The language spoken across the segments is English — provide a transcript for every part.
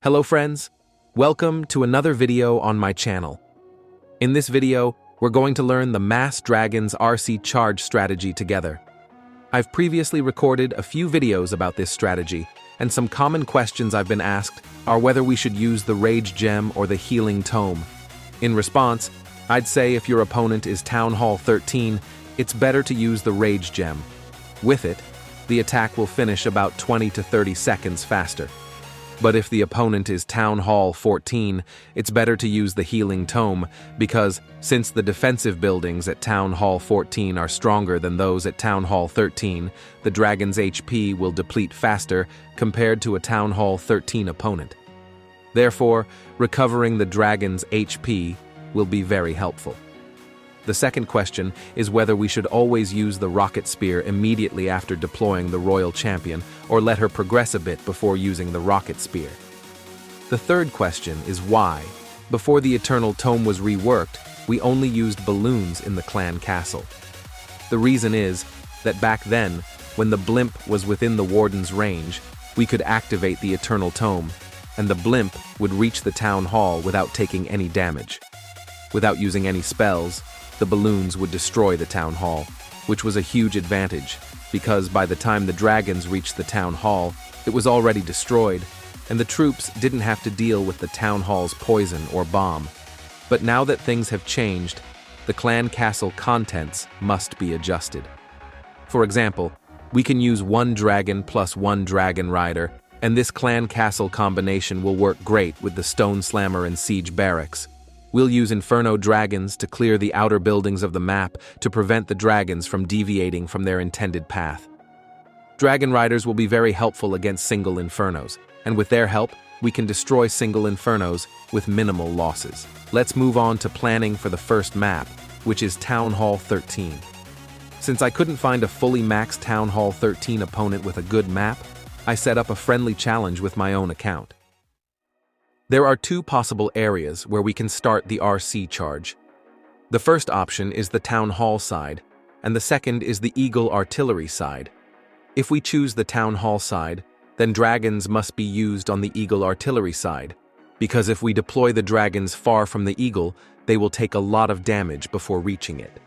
Hello friends, welcome to another video on my channel. In this video, we're going to learn the Mass Dragon's RC charge strategy together. I've previously recorded a few videos about this strategy, and some common questions I've been asked are whether we should use the Rage Gem or the Healing Tome. In response, I'd say if your opponent is Town Hall 13, it's better to use the Rage Gem. With it, the attack will finish about 20 to 30 seconds faster. But if the opponent is Town Hall 14, it's better to use the Healing Tome because, since the defensive buildings at Town Hall 14 are stronger than those at Town Hall 13, the dragon's HP will deplete faster compared to a Town Hall 13 opponent. Therefore, recovering the dragon's HP will be very helpful. The second question is whether we should always use the Rocket Spear immediately after deploying the Royal Champion, or let her progress a bit before using the Rocket Spear. The third question is why, before the Eternal Tome was reworked, we only used balloons in the clan castle. The reason is that back then, when the blimp was within the Warden's range, we could activate the Eternal Tome, and the blimp would reach the Town Hall without taking any damage. Without using any spells, the balloons would destroy the Town Hall, which was a huge advantage, because by the time the dragons reached the Town Hall, it was already destroyed, and the troops didn't have to deal with the Town Hall's poison or bomb. But now that things have changed, the clan castle contents must be adjusted. For example, we can use one dragon plus one dragon rider, and this clan castle combination will work great with the Stone Slammer and Siege Barracks. We'll use Inferno dragons to clear the outer buildings of the map to prevent the dragons from deviating from their intended path. Dragon Riders will be very helpful against single Infernos, and with their help, we can destroy single Infernos with minimal losses. Let's move on to planning for the first map, which is Town Hall 13. Since I couldn't find a fully maxed Town Hall 13 opponent with a good map, I set up a friendly challenge with my own account. There are two possible areas where we can start the RC charge. The first option is the Town Hall side, and the second is the Eagle Artillery side. If we choose the Town Hall side, then dragons must be used on the Eagle Artillery side, because if we deploy the dragons far from the Eagle, they will take a lot of damage before reaching it.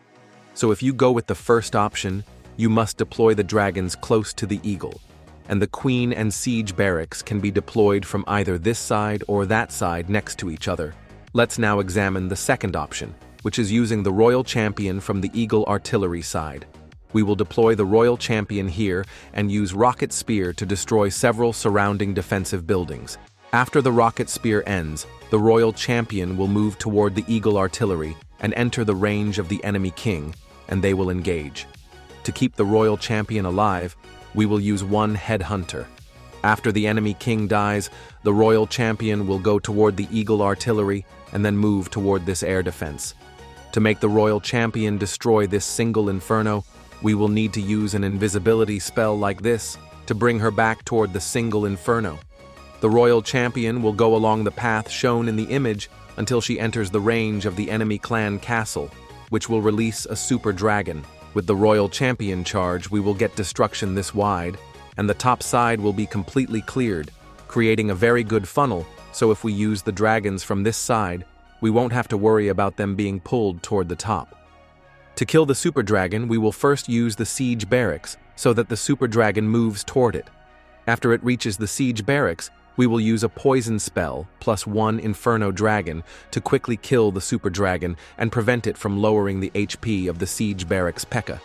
So if you go with the first option, you must deploy the dragons close to the Eagle, and the Queen and Siege Barracks can be deployed from either this side or that side next to each other. Let's now examine the second option, which is using the Royal Champion from the Eagle Artillery side. We will deploy the Royal Champion here and use Rocket Spear to destroy several surrounding defensive buildings. After the Rocket Spear ends, the Royal Champion will move toward the Eagle Artillery and enter the range of the enemy king, and they will engage. To keep the Royal Champion alive, we will use one Headhunter. After the enemy king dies, the Royal Champion will go toward the Eagle Artillery and then move toward this air defense. To make the Royal Champion destroy this single Inferno, we will need to use an invisibility spell like this to bring her back toward the single Inferno. The Royal Champion will go along the path shown in the image until she enters the range of the enemy clan castle, which will release a super dragon. With the Royal Champion charge, we will get destruction this wide, and the top side will be completely cleared, creating a very good funnel, so if we use the dragons from this side, we won't have to worry about them being pulled toward the top. To kill the super dragon, we will first use the Siege Barracks, so that the super dragon moves toward it. After it reaches the Siege Barracks, we will use a poison spell plus one Inferno dragon to quickly kill the super dragon and prevent it from lowering the HP of the Siege Barracks P.E.K.K.A.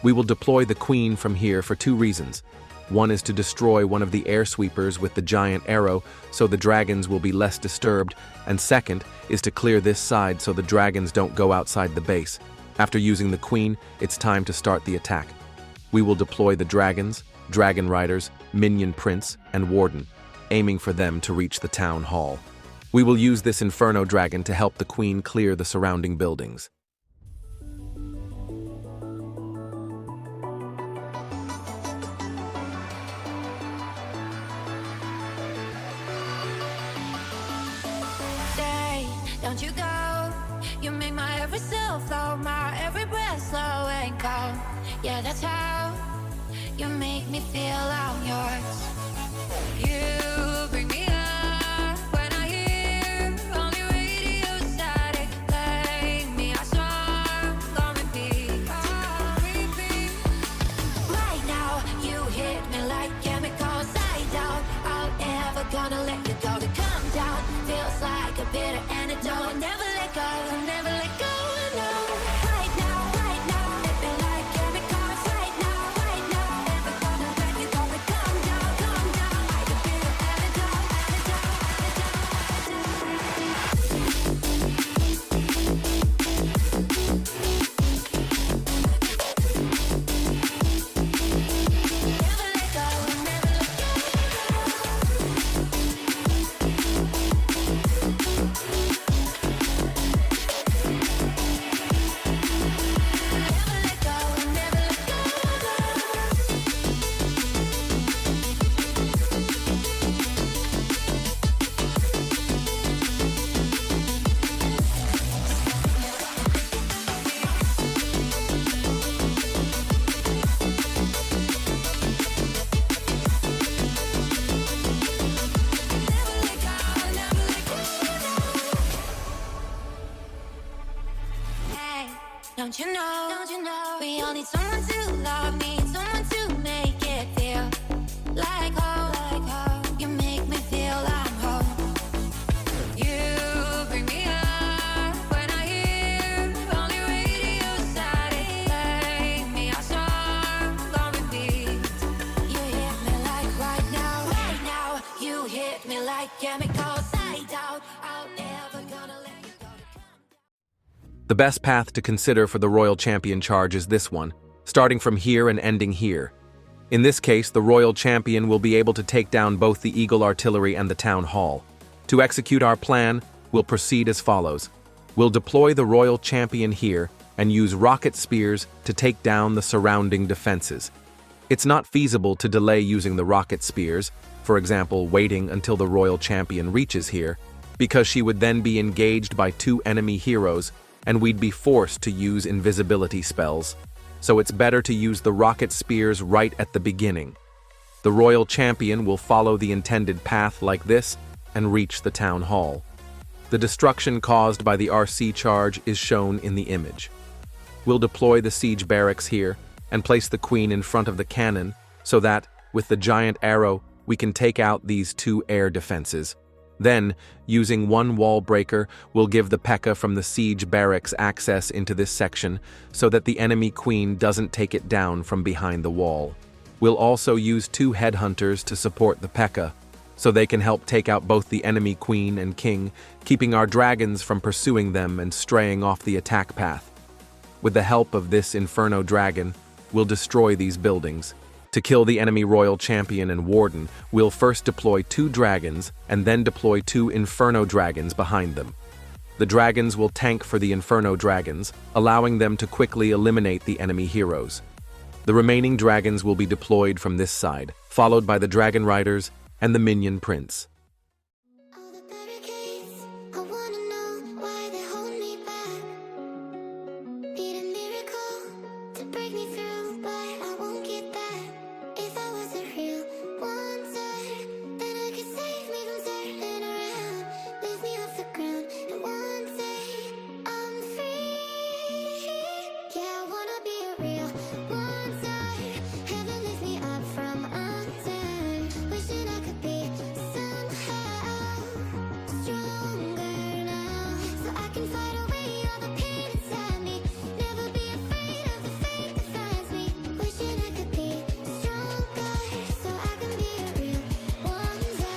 We will deploy the Queen from here for two reasons. One is to destroy one of the air sweepers with the giant arrow so the dragons will be less disturbed, and second is to clear this side so the dragons don't go outside the base. After using the Queen, it's time to start the attack. We will deploy the dragons, Dragon Riders, Minion Prince, and Warden, aiming for them to reach the Town Hall. We will use this Inferno Dragon to help the Queen clear the surrounding buildings. Stay, don't you go. You make my every cell flow, my every breath slow and cold. Yeah, that's how you make me feel I'm yours. You bring me up. gonna let you go. To calm down feels like a bitter antidote. Never let go, never let go, no. Right now, it feel like chemicals. Right now, never gonna let you go. To calm down, like a bitter antidote, Never let go, never let go. Never let go, never let go. Never let go, never let go. Hey, don't you know? We all need someone to love me, someone to make it feel like home. You make me feel I'm home. You bring me up when I hear only radio silent. Play me a song on repeat. You hit me like right now. You hit me like chemicals. I doubt I'll never gonna let you go. The best path to consider for the Royal Champion charge is this one, starting from here and ending here. In this case, the Royal Champion will be able to take down both the Eagle Artillery and the Town Hall. To execute our plan, we'll proceed as follows. We'll deploy the Royal Champion here and use rocket spears to take down the surrounding defenses. It's not feasible to delay using the rocket spears, for example, waiting until the Royal Champion reaches here, because she would then be engaged by two enemy heroes and we'd be forced to use invisibility spells. So it's better to use the rocket spears right at the beginning. The Royal Champion will follow the intended path like this and reach the Town Hall. The destruction caused by the RC charge is shown in the image. We'll deploy the siege barracks here and place the Queen in front of the cannon so that, with the giant arrow, we can take out these two air defenses. Then, using one wall breaker, we'll give the P.E.K.K.A. from the siege barracks access into this section so that the enemy Queen doesn't take it down from behind the wall. We'll also use two headhunters to support the P.E.K.K.A. so they can help take out both the enemy Queen and King, keeping our dragons from pursuing them and straying off the attack path. With the help of this Inferno Dragon, we'll destroy these buildings. To kill the enemy Royal Champion and Warden, we'll first deploy two dragons and then deploy two Inferno Dragons behind them. The dragons will tank for the Inferno Dragons, allowing them to quickly eliminate the enemy heroes. The remaining dragons will be deployed from this side, followed by the Dragon Riders and the Minion Prince. All the barricades, I wanna know why they hold me back. Need a miracle to break me through, but I won't get back. If I was a real wonder, then I could save me from turning around. Lift me off the ground, and one day I'm free. Yeah, I wanna be a real wonder. Heaven lift me up from under. Wishing I could be somehow stronger now, so I can fight away all the pain inside me. Never be afraid of the fate that finds me. Wishing I could be stronger, so I can be a real wonder.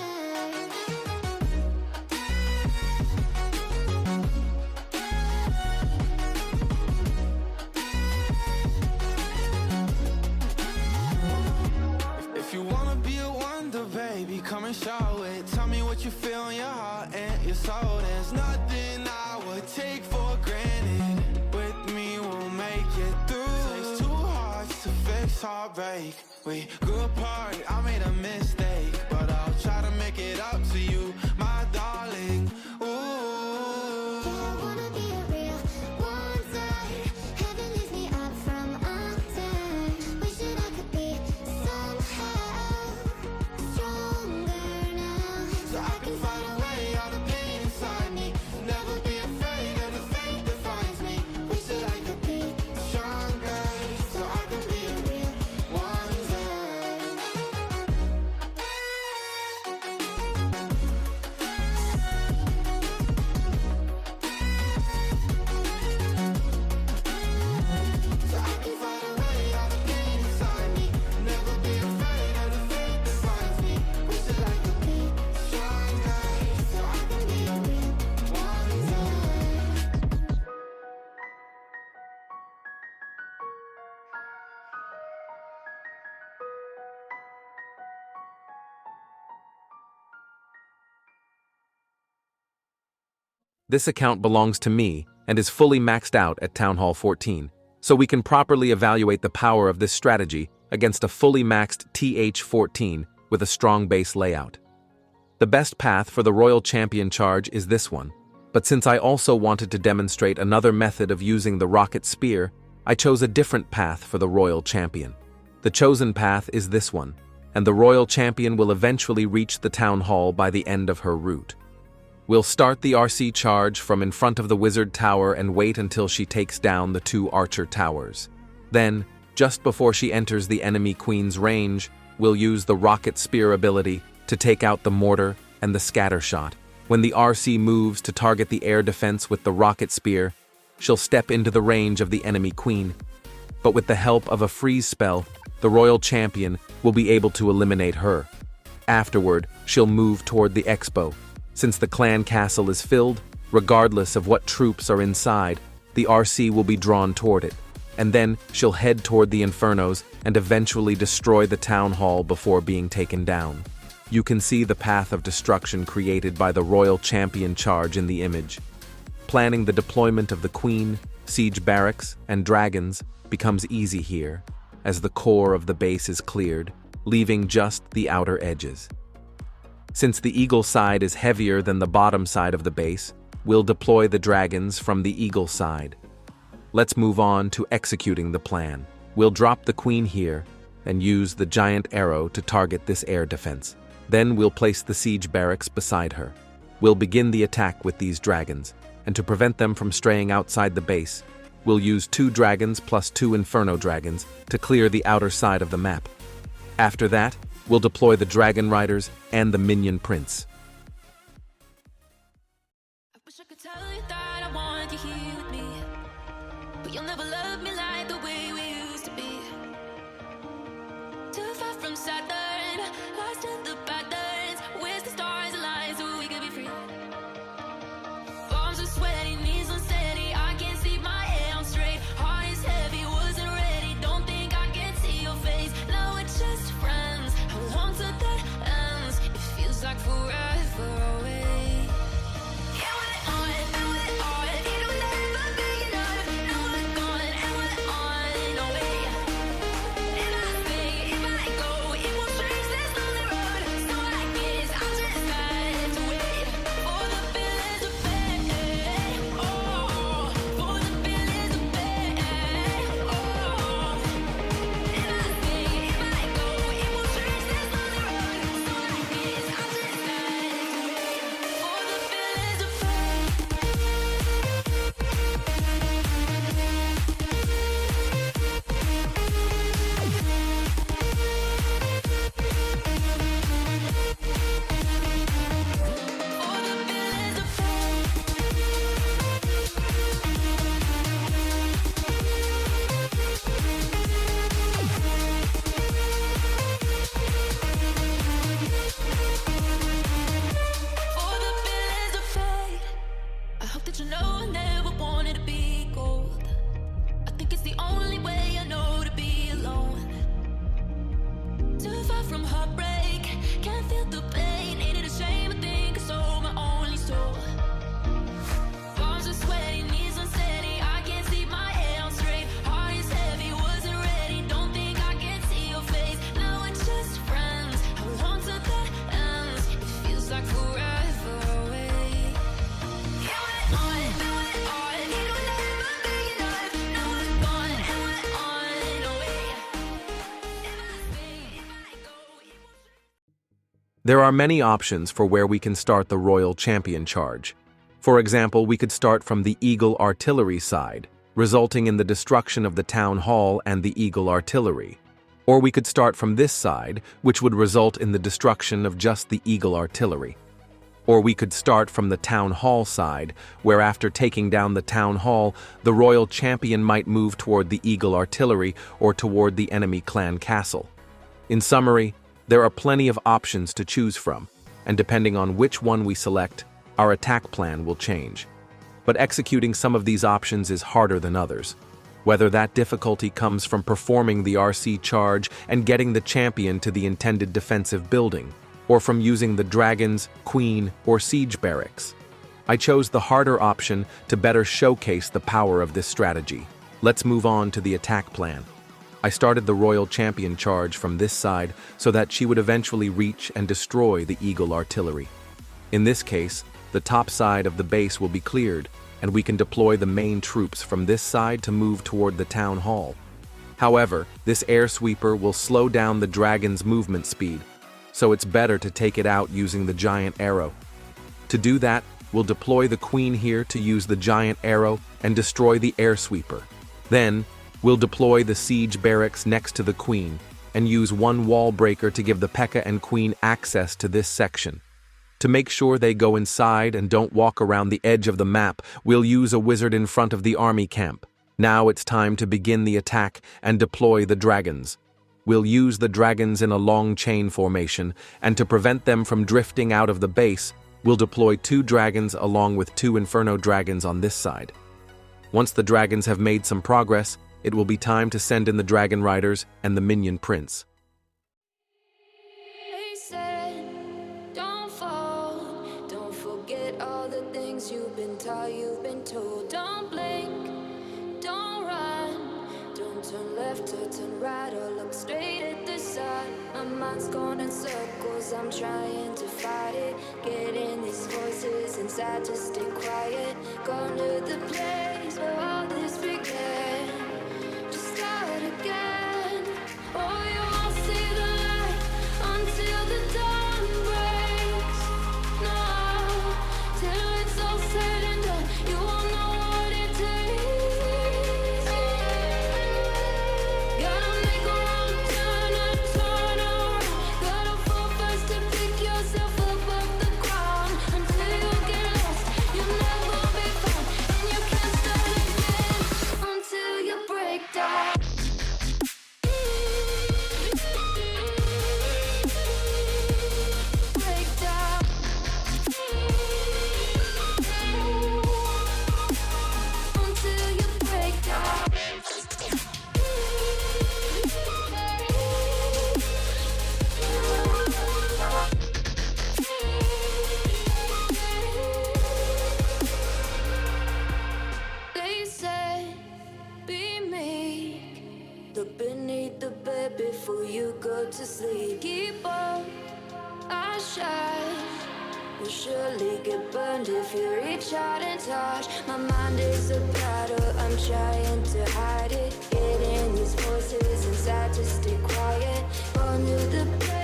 If you wanna be a wonder, baby, come and show it. Tell me what you feel in your heart and your soul. There's nothing I would take for granted. With me, we'll make it through. Takes two hearts to fix heartbreak. We grew apart, I made a mistake, but I'll try to make it up to you, my darling. Ooh. I wanna be a real wonder. Heaven lifts me up from under. Wishing I could be somehow stronger now, So I can find a way out of pain inside me. Never be afraid of the fate that finds me. Wish that I could be stronger, so I can be a real wonder. This account belongs to me and is fully maxed out at Town Hall 14, so we can properly evaluate the power of this strategy against a fully maxed TH13 with a strong base layout. The best path for the Royal Champion charge is this one, but since I also wanted to demonstrate another method of using the rocket spear, I chose a different path for the Royal Champion. The chosen path is this one, and the Royal Champion will eventually reach the Town Hall by the end of her route. We'll start the RC charge from in front of the Wizard Tower and wait until she takes down the 2 Archer Towers. Then, just before she enters the enemy Queen's range, we'll use the Rocket Spear ability to take out the Mortar and the Scatter Shot. When the RC moves to target the air defense with the Rocket Spear, she'll step into the range of the enemy Queen. But with the help of a freeze spell, the Royal Champion will be able to eliminate her. Afterward, she'll move toward the Expo. Since the clan castle is filled, regardless of what troops are inside, the RC will be drawn toward it. And then she'll head toward the Infernos and eventually destroy the town hall before being taken down. You can see the path of destruction created by the Royal Champion charge in the image. Planning the deployment of the Queen, siege barracks, and dragons becomes easy here, as the core of the base is cleared, leaving just the outer edges. Since the Eagle side is heavier than the bottom side of the base, we'll deploy the dragons from the Eagle side. Let's move on to executing the plan. We'll drop the Queen here and use the giant arrow to target this air defense. Then we'll place the siege barracks beside her. We'll begin the attack with these dragons, and to prevent them from straying outside the base, we'll use 2 dragons plus 2 Inferno dragons to clear the outer side of the map. After that, we'll deploy the Dragon Riders and the Minion Prince. I wish I could tell you that I want you here with me, but you'll never love me like the way we used to be. Too far from Saturn, lost in the patterns. Where's the stars align so we could be free? Palms are sweaty, knees unsteady. I can't see my head on straight. Heart is heavy, wasn't ready. Don't think I can see your face. Now we're just friends. How long till that ends? It feels like forever away. You know I never wanted to be gold. I think it's the only way I know to be alone. Too far from heartbreak, can't feel the pain. Ain't it a shame I think I sold my only soul? Palms are sweaty, knees unsteady. I can't see my head on straight. Heart is heavy, wasn't ready. Don't think I can see your face. Now we're just friends. How long till that ends? It feels like forever away. There are many options for where we can start the Royal Champion charge. For example, we could start from the Eagle Artillery side, resulting in the destruction of the Town Hall and the Eagle Artillery. Or we could start from this side, which would result in the destruction of just the Eagle Artillery. Or we could start from the Town Hall side, where after taking down the Town Hall, the Royal Champion might move toward the Eagle Artillery or toward the enemy clan castle. In summary, there are plenty of options to choose from, and depending on which one we select, our attack plan will change. But executing some of these options is harder than others. Whether that difficulty comes from performing the RC charge and getting the champion to the intended defensive building, or from using the dragons, queen, or siege barracks. I chose the harder option to better showcase the power of this strategy. Let's move on to the attack plan. I started the Royal Champion charge from this side so that she would eventually reach and destroy the Eagle artillery. In this case, the top side of the base will be cleared, and we can deploy the main troops from this side to move toward the town hall. However, this air sweeper will slow down the dragon's movement speed, so it's better to take it out using the giant arrow. To do that, we'll deploy the queen here to use the giant arrow and destroy the air sweeper. Then, we'll deploy the siege barracks next to the queen and use one wall breaker to give the P.E.K.K.A. and queen access to this section. To make sure they go inside and don't walk around the edge of the map, we'll use a wizard in front of the army camp. Now it's time to begin the attack and deploy the dragons. We'll use the dragons in a long chain formation, and to prevent them from drifting out of the base, we'll deploy 2 dragons along with 2 inferno dragons on this side. Once the dragons have made some progress, it will be time to send in the dragon riders and the minion prince. They said, don't fall, don't forget all the things you've been taught, you've been told. Don't blink, don't run, don't turn left or turn right or look straight at the sun. My mind's going in circles, I'm trying to fight it. Getting these voices inside to stay quiet. Gone to the place where all this began. Just start again. Oh, you won't see the light until the dawn breaks. No, till it's all said and done, you won't know what it takes. Gotta make a wrong turn and turn around. Gotta fall fast to pick yourself up off the ground. Until you get lost, you'll never be found, and you can't start again until you break down. Break down. Until you break down. They said, be meek. Look beneath the bed before you go to sleep. Keep on, I shine. You'll surely get burned if you reach out and touch. My mind is a battle, I'm trying to hide it. Getting these voices inside to stay quiet. Gone to the place